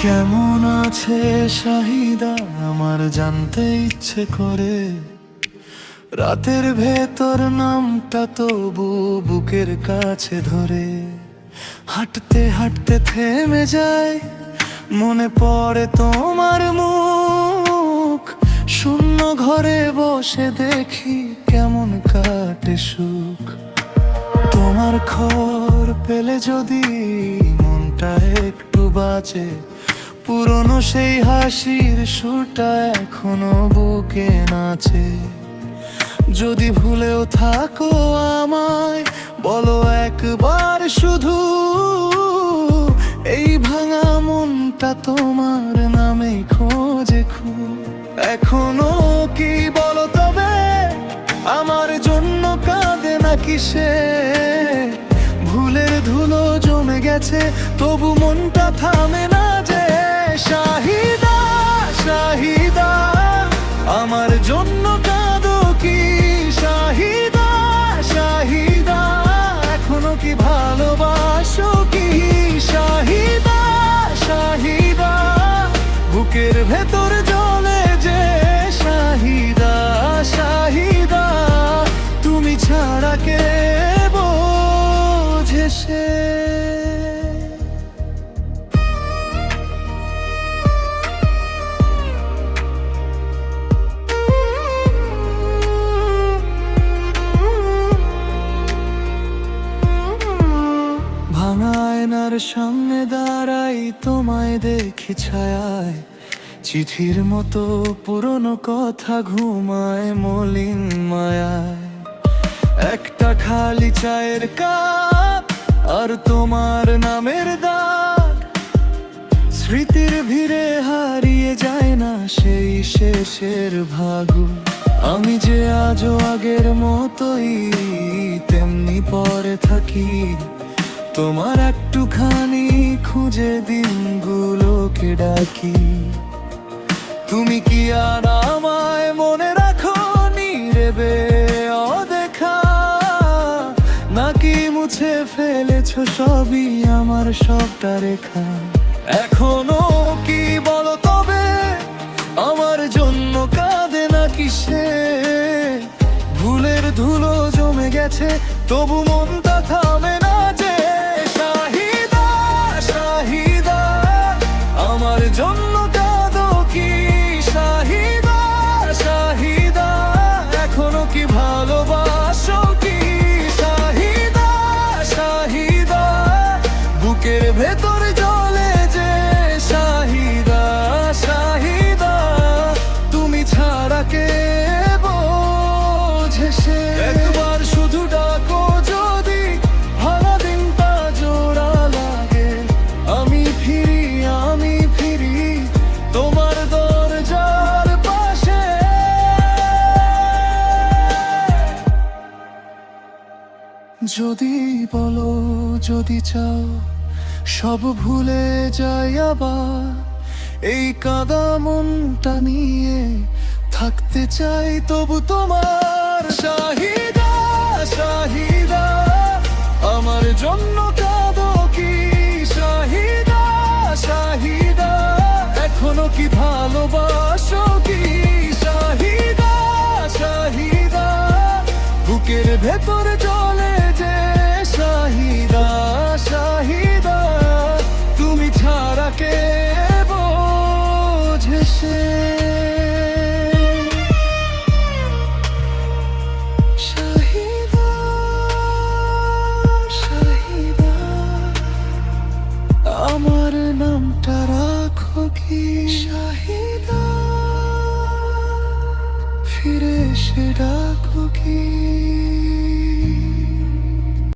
কেমন আছে শাহিদা আমার জানতে ইচ্ছে করে, রাতের ভেতর নামটা তবু বুকের কাছে ধরে। হাঁটতে হাঁটতে থেমে যায়, মনে পড়ে তোমার মুখ। শূন্য ঘরে বসে দেখি কেমন কাটে সুখ। তোমার খবর পেলে যদি মনটা একটু বাঁচে, পুরনো সেই হাসির সুরটা এখনো বুকে নাচে। যদি ভুলেও থাকো আমায় বলো একবার শুধু, এই ভাঙা মনটা তোমার নামে খোঁজে খুব। এখনো কি বলো তবে আমার জন্য কাঁদে নাকি সে? ভুলের ধুলো জমে গেছে তবু মনটা থামে না যে। শাহিদা শাহিদা আমার জন্য কাঁদো কি? শাহিদা শাহিদা এখনো কি ভালোবাসো কি? শাহিদা শাহিদা বুকের ভেতর জ্বলে যে। শাহিদা শাহিদা তুমি ছাড়া কে বোঝে সে? ভাঙা আয়নার সামনে দাঁড়াই, তোমায় দেখি ছায়ায়। চিঠির মতো পুরনো কথা ঘুমায় মলিন মায়ায়। একটা খালি চায়ের কাপ আর তোমার নামের দাগ, স্মৃতির ভিড়ে হারিয়ে যায় না সেই শেষের ভাগ। আমি যে আজও আগের মতোই তেমনি পরে থাকি, তোমার একটুখানি খুঁজে দিনগুলোকে ডাকি। তুমি কি আর আমায় মনে রাখো নীরবে অদেখা, নাকি মুছে ফেলেছো সবই আমার সবটা রেখা? এখনো কি বলো তবে আমার জন্য কাঁদে নাকি সে? ভুলের ধুলো জমে গেছে তবু মনটা থামে না যে। শাহিদা শাহিদা আমার জন্য কাঁদো কি? শাহিদা শাহিদা এখনো কি ভালোবাসো কি? শাহিদা শাহিদা বুকের ভেতর জ্বলে যে। শাহিদা শাহিদা তুমি ছাড়া কে বোঝে সে? একবার শুধু ডাকো যদি ভালো দিনটা জোড়া লাগে। আমি ফিরি তোমার দরজার পাশে। যদি বলো যদি চাও সব ভুলে যাই আবার, এই কাঁদা মনটা নিয়ে থাকতে চাই তবু তোমার। শাহিদা শাহিদা আমার জন্য কাঁদো কি? শাহিদা শাহিদা এখনো কি ভালোবাসো কি? শাহিদা শাহিদা বুকের ভেতর জ্বলে যে। শাহিদা শাহিদা তুমি ছাড়া কে বোঝে সে? শাহিদা শাহিদা আমার নামটা রাখো কি? শাহিদা ফিরে এসে ডাকো কি?